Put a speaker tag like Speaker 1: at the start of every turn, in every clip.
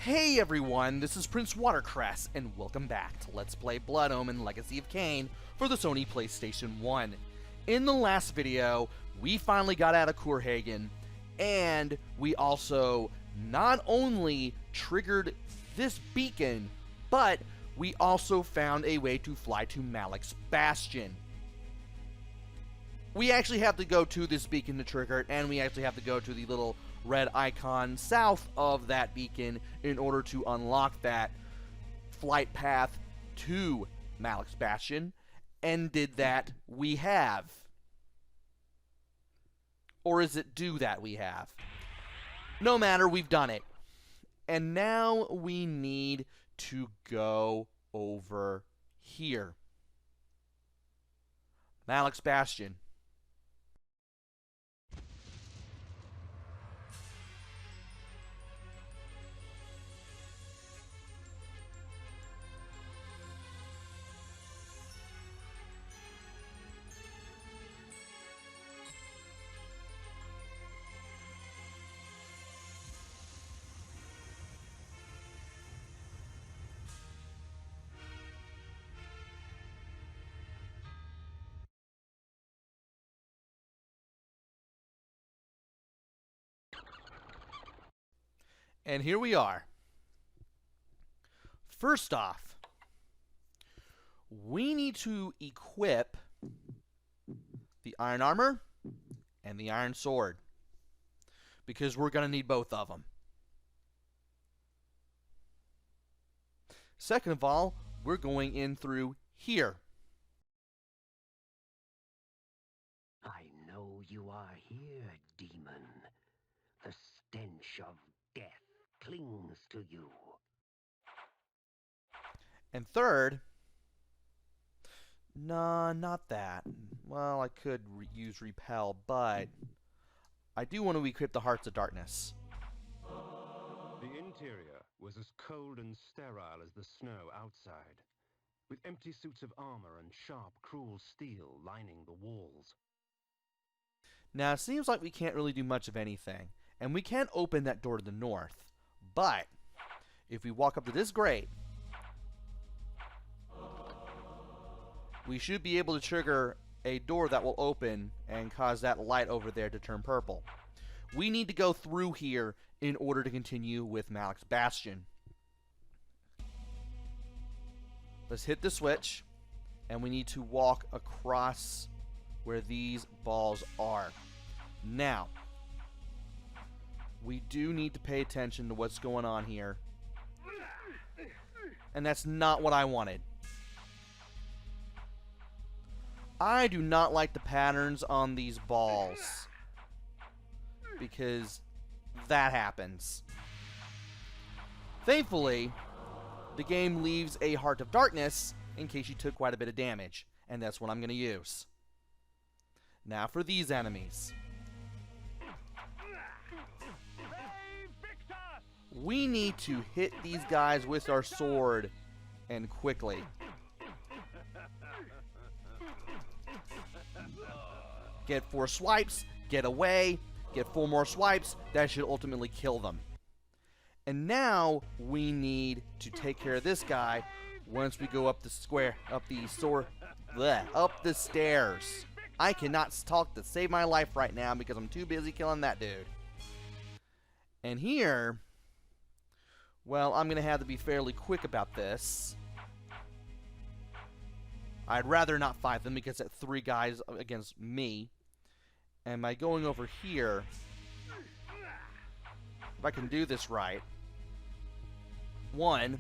Speaker 1: Hey everyone, this is PrinceWatercress, and welcome back to Let's Play Blood Omen Legacy of Kain for the Sony PlayStation 1. In the last video, we finally got out of Coorhagen, and we also not only triggered this beacon, but we also found a way to fly to Malek's Bastion. We actually have to go to this beacon to trigger it, and we actually have to go to the little red icon south of that beacon in order to unlock that flight path to Malek's Bastion. And did that we have? Or is it do that we have? No matter, we've done it. And now we need to go over here. Malek's Bastion. And here we are. First off, we need to equip the iron armor and the iron sword, because we're going to need both of them. Second of all, we're going in through here.
Speaker 2: I know you are here, demon. The stench of death clings to you.
Speaker 1: And third, nah, not that. Well, I could use repel, but I do want to equip the Hearts of Darkness.
Speaker 3: The interior was as cold and sterile as the snow outside, with empty suits of armor and sharp, cruel steel lining the walls.
Speaker 1: Now, it seems like we can't really do much of anything, and we can't open that door to the north. But if we walk up to this grate, we should be able to trigger a door that will open and cause that light over there to turn purple. We need to go through here in order to continue with Malek's Bastion. Let's hit the switch, and we need to walk across where these balls are. Now, we do need to pay attention to what's going on here. And that's not what I wanted. I do not like the patterns on these balls, because that happens. Thankfully, the game leaves a Heart of Darkness in case you took quite a bit of damage, and that's what I'm going to use. Now for these enemies. We need to hit these guys with our sword, and quickly. Get 4 swipes, get away, get 4 more swipes, that should ultimately kill them. And now we need to take care of this guy once we go up the square, up the stairs. I cannot talk to save my life right now because I'm too busy killing that dude. And here, well, I'm going to have to be fairly quick about this. I'd rather not fight them because that's 3 guys against me. And by going over here, if I can do this right, 1,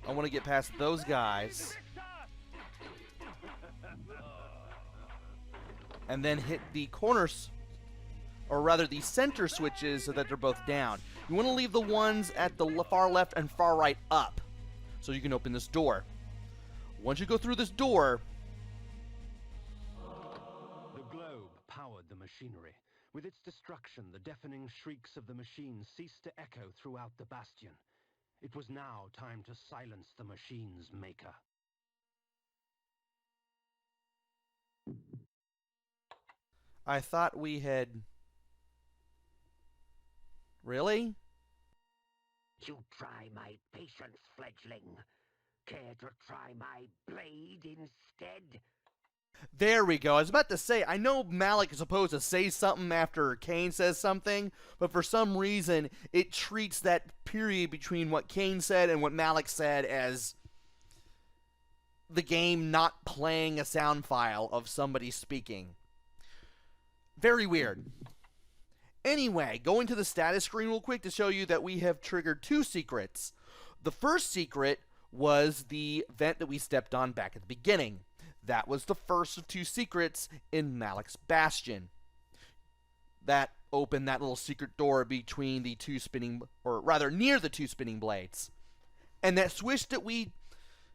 Speaker 1: I want to get past those guys, and then hit the corners, or rather the center switches, so that they're both down. You want to leave the ones at the far left and far right up, so you can open this door. Once you go through this door,
Speaker 3: The globe powered the machinery. With its destruction, the deafening shrieks of the machines ceased to echo throughout the Bastion. It was now time to silence the machine's maker.
Speaker 1: I thought we had Really?
Speaker 2: You try my patience, fledgling. Care to try my blade instead?
Speaker 1: There we go. I was about to say, I know Malek is supposed to say something after Kain says something, but for some reason, it treats that period between what Kain said and what Malek said as the game not playing a sound file of somebody speaking. Very weird. Anyway, going to the status screen real quick to show you that we have triggered 2 secrets. The first secret was the vent that we stepped on back at the beginning. That was the first of 2 secrets in Malek's Bastion. That opened that little secret door between the 2 spinning, or rather near the 2 spinning blades. And that switch that we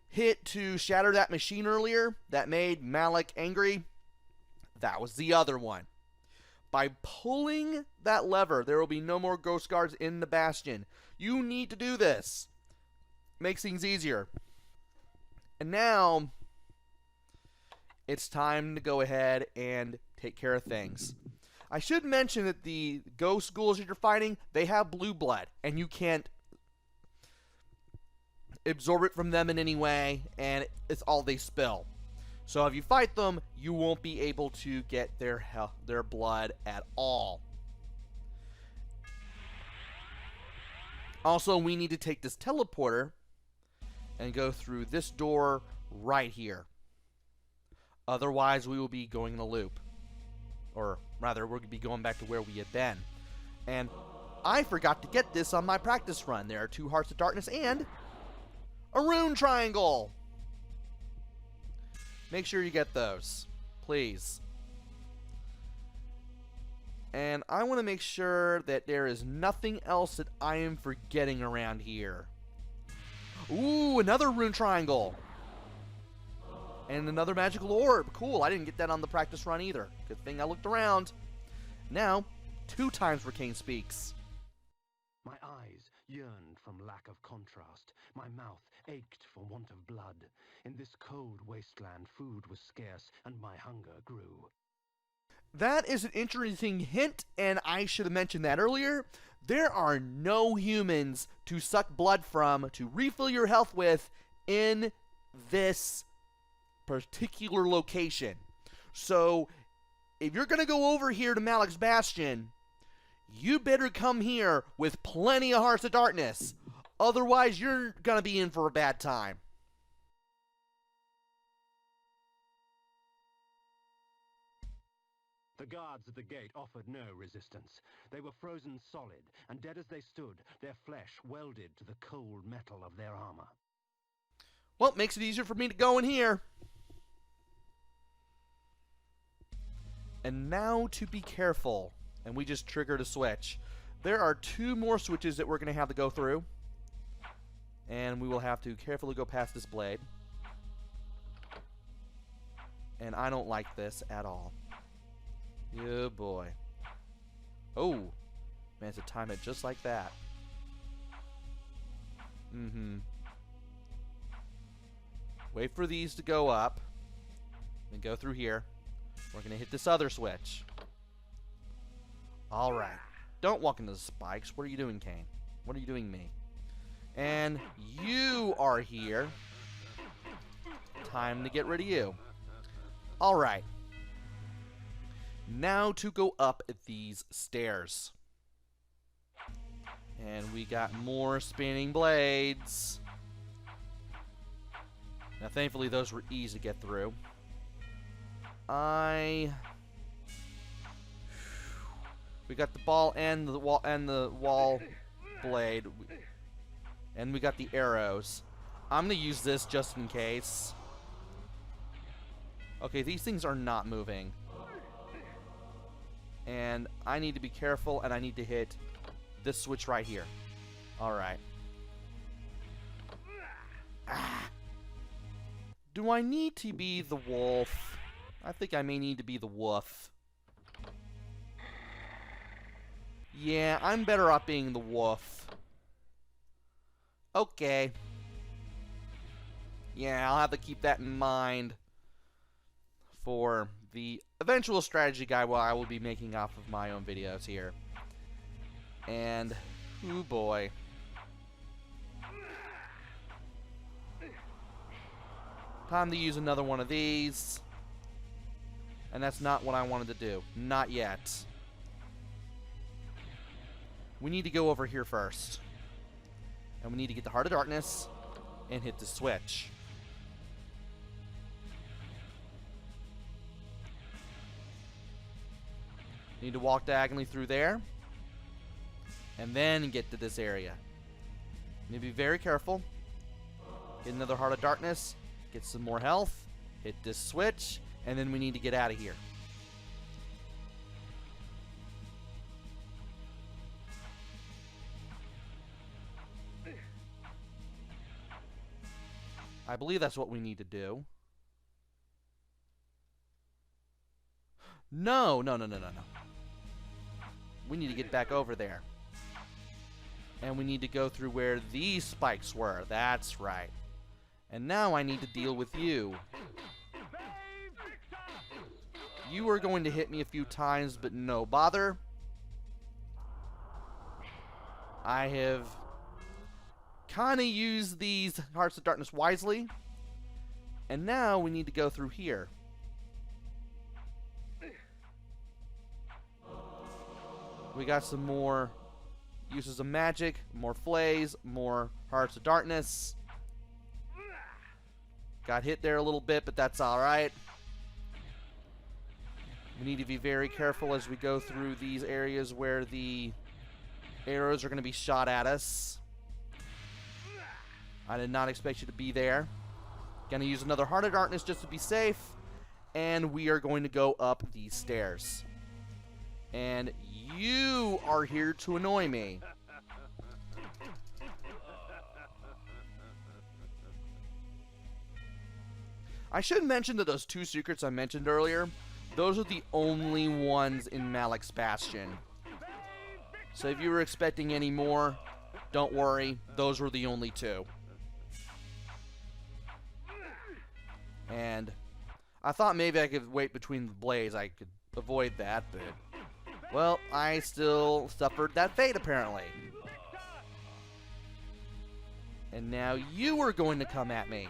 Speaker 1: hit to shatter that machine earlier, that made Malek angry, that was the other one. By pulling that lever, there will be no more ghost guards in the Bastion. You need to do this. Makes things easier. And now, it's time to go ahead and take care of things. I should mention that the ghost ghouls that you're fighting, they have blue blood, and you can't absorb it from them in any way, and it's all they spill. So if you fight them, you won't be able to get their blood at all. Also, we need to take this teleporter and go through this door right here. Otherwise, we will be going in a loop. Or rather, we're going to be going back to where we had been. And I forgot to get this on my practice run. There are 2 Hearts of Darkness and a rune triangle. Make sure you get those, please. And I want to make sure that there is nothing else that I am forgetting around here. Ooh, another rune triangle. And another magical orb. Cool, I didn't get that on the practice run either. Good thing I looked around. Now, 2 times where Kain speaks.
Speaker 3: My eyes yearned from lack of contrast. My mouth ached for want of blood. In this cold wasteland, food was scarce, and my hunger grew.
Speaker 1: That is an interesting hint, and I should have mentioned that earlier. There are no humans to suck blood from, to refill your health with, in this particular location. So, if you're going to go over here to Malek's Bastion, you better come here with plenty of Hearts of Darkness. Otherwise, you're going to be in for a bad time.
Speaker 3: The guards at the gate offered no resistance. They were frozen solid, and dead as they stood, their flesh welded to the cold metal of their armor.
Speaker 1: Well, it makes it easier for me to go in here. And now to be careful. And we just triggered a switch. There are 2 more switches that we're going to have to go through. And we will have to carefully go past this blade. And I don't like this at all. Yeah, boy. Oh. Man, to time it just like that. Wait for these to go up. Then go through here. We're going to hit this other switch. Alright. Don't walk into the spikes. What are you doing, Kain? What are you doing, me? And you are here. Time to get rid of you. Alright. Now to go up these stairs. And we got more spinning blades. Now, thankfully, those were easy to get through. We got the ball and the wall blade, and we got the arrows. I'm gonna use this just in case. Okay, these things are not moving, and I need to be careful, and I need to hit this switch right here. All right. Ah. Do I need to be the wolf? I think I may need to be the wolf. Yeah, I'm better off being the wolf. Okay. Yeah, I'll have to keep that in mind for the eventual strategy guide while I will be making off of my own videos here. And, ooh boy. Time to use another one of these. And that's not what I wanted to do. Not yet. We need to go over here first. And we need to get the Heart of Darkness and hit the switch. Need to walk diagonally through there. And then get to this area. Need to be very careful. Get another Heart of Darkness. Get some more health. Hit this switch. And then we need to get out of here. I believe that's what we need to do. No. We need to get back over there. And we need to go through where these spikes were. That's right. And now I need to deal with you. You are going to hit me a few times, but no bother. I have kind of used these Hearts of Darkness wisely. And now we need to go through here. We got some more uses of magic, more flays, more Hearts of Darkness. Got hit there a little bit, but that's alright. We need to be very careful as we go through these areas where the arrows are going to be shot at us. I did not expect you to be there. Going to use another Heart of Darkness just to be safe. And we are going to go up these stairs. And you are here to annoy me. I should mention that those two secrets I mentioned earlier, those are the only ones in Malek's Bastion. So if you were expecting any more, don't worry, those were the only two. And I thought maybe I could wait between the blades, I could avoid that, but well, I still suffered that fate apparently. And now you are going to come at me.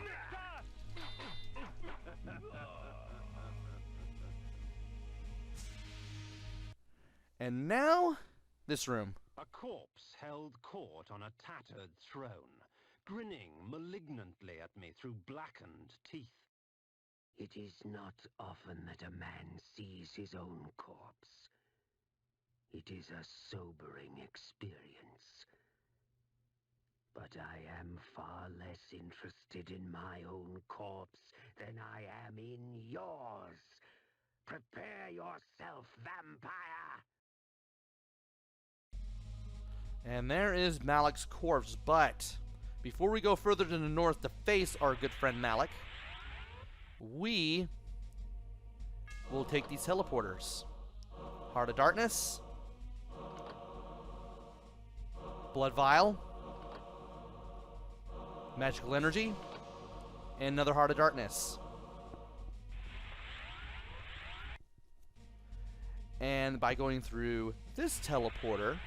Speaker 1: And now, this room.
Speaker 3: A corpse held court on a tattered throne, grinning malignantly at me through blackened teeth.
Speaker 2: It is not often that a man sees his own corpse. It is a sobering experience. But I am far less interested in my own corpse than I am in yours. Prepare yourself, vampire!
Speaker 1: And there is Malek's corpse, but before we go further to the north to face our good friend Malek, we will take these teleporters. Heart of Darkness, Blood Vial, Magical Energy, and another Heart of Darkness. And by going through this teleporter,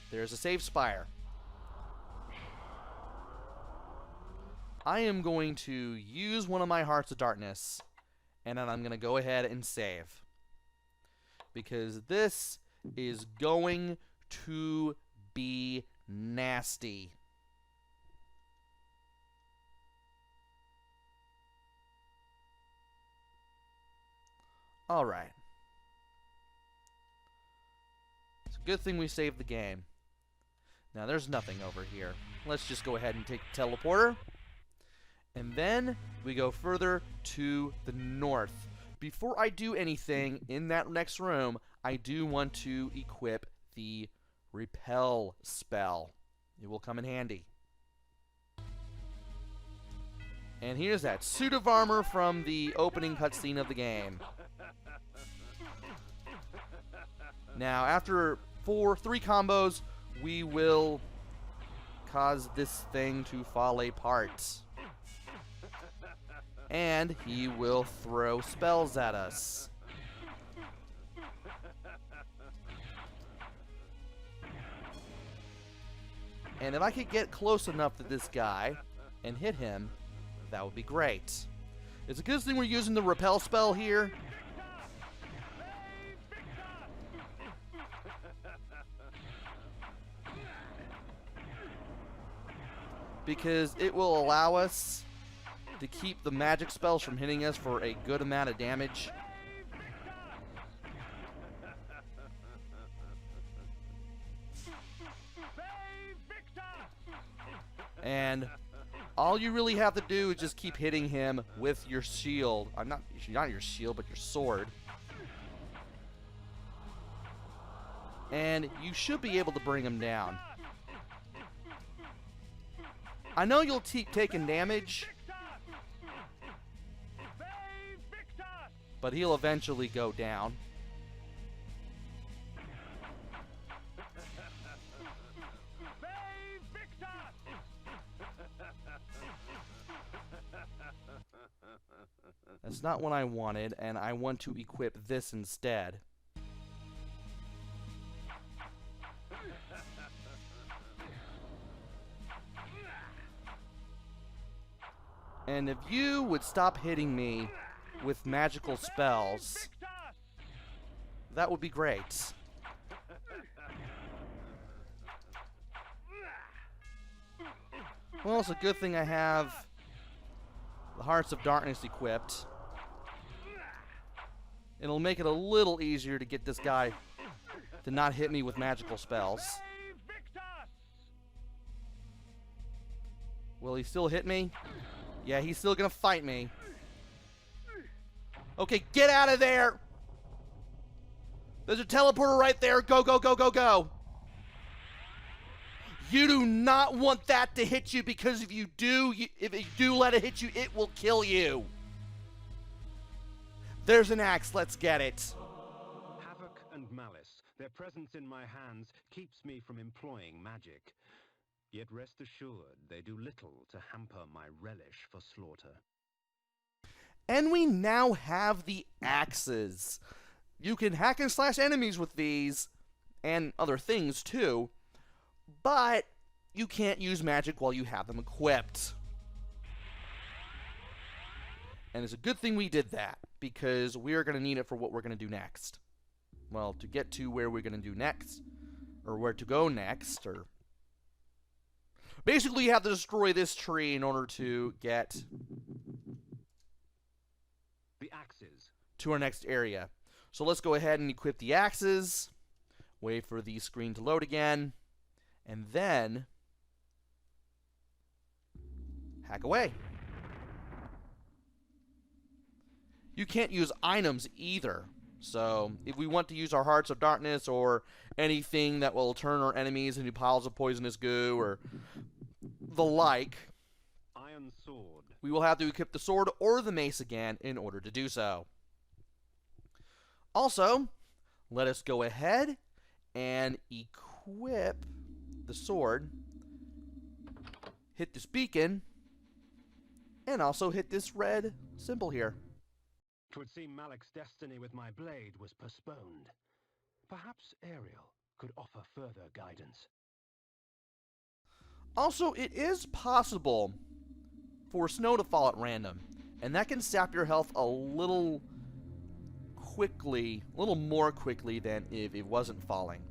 Speaker 1: there's a save spire. I am going to use one of my Hearts of Darkness, and then I'm going to go ahead and save. Because this is going to be nasty. Alright. It's a good thing we saved the game. Now, there's nothing over here. Let's just go ahead and take the teleporter. And then we go further to the north. Before I do anything in that next room, I do want to equip the Repel spell. It will come in handy. And here's that suit of armor from the opening cutscene of the game. Now, after 3 combos, we will cause this thing to fall apart. And he will throw spells at us. And if I could get close enough to this guy and hit him, that would be great. It's a good thing we're using the repel spell here. Because it will allow us to keep the magic spells from hitting us for a good amount of damage. And all you really have to do is just keep hitting him with your shield. Not your shield, but your sword. And you should be able to bring him down. I know you'll keep taking damage, but he'll eventually go down. That's not what I wanted, and I want to equip this instead. And if you would stop hitting me with magical spells, that would be great. Well, it's a good thing I have the Hearts of Darkness equipped. It'll make it a little easier to get this guy to not hit me with magical spells. Will he still hit me? Yeah, he's still gonna fight me. Okay, get out of there! There's a teleporter right there. Go, go, go, go, go! You do not want that to hit you, because if you do let it hit you, it will kill you. There's an axe. Let's get it.
Speaker 3: Havoc and malice, their presence in my hands keeps me from employing magic. Yet rest assured, they do little to hamper my relish for slaughter.
Speaker 1: And we now have the axes. You can hack and slash enemies with these, and other things too, but you can't use magic while you have them equipped. And it's a good thing we did that, because we are going to need it for what we're going to do next. Well, to get to where we're going to do next, or where to go next, or... Basically, you have to destroy this tree in order to get
Speaker 3: the axes
Speaker 1: to our next area. So let's go ahead and equip the axes. Wait for the screen to load again. And then hack away. You can't use items either. So if we want to use our Hearts of Darkness or anything that will turn our enemies into piles of poisonous goo or the like,
Speaker 3: iron sword,
Speaker 1: we will have to equip the sword or the mace again in order to do so. Also, let us go ahead and equip the sword, hit this beacon, and also hit this red symbol here.
Speaker 3: 'Twould seem Malek's destiny with my blade was postponed. Perhaps Ariel could offer further guidance.
Speaker 1: Also, it is possible for snow to fall at random, and that can sap your health a little more quickly than if it wasn't falling.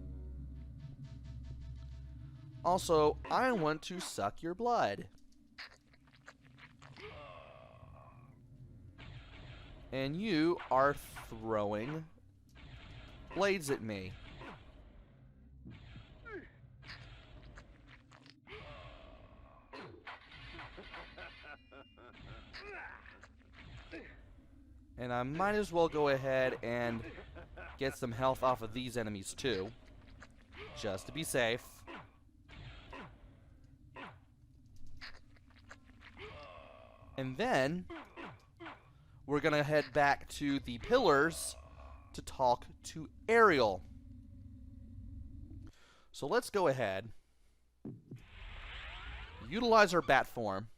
Speaker 1: Also, I want to suck your blood. And you are throwing blades at me. And I might as well go ahead and get some health off of these enemies too, just to be safe. And then we're gonna head back to the pillars to talk to Ariel. So let's go ahead, utilize our bat form,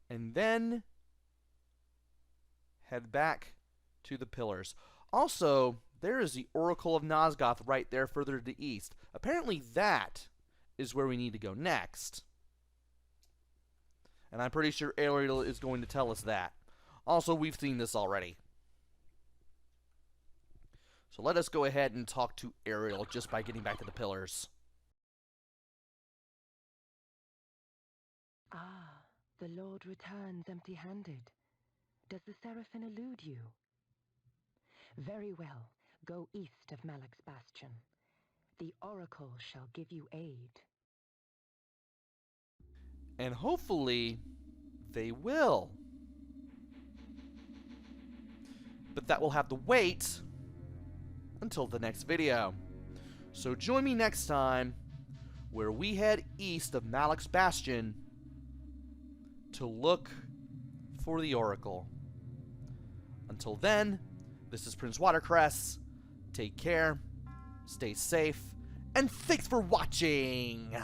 Speaker 1: and then head back to the pillars. Also, there is the Oracle of Nosgoth right there further to the east. Apparently that is where we need to go next. And I'm pretty sure Ariel is going to tell us that. Also, we've seen this already. So let us go ahead and talk to Ariel just by getting back to the pillars.
Speaker 4: Ah, the Lord returns empty-handed. Does the Seraphim elude you? Very well. Go east of Malek's Bastion. The Oracle shall give you aid.
Speaker 1: And hopefully, they will. But that will have to wait until the next video. So join me next time where we head east of Malek's Bastion to look for the Oracle. Until then, this is PrinceWatercress. Take care, stay safe, and thanks for watching!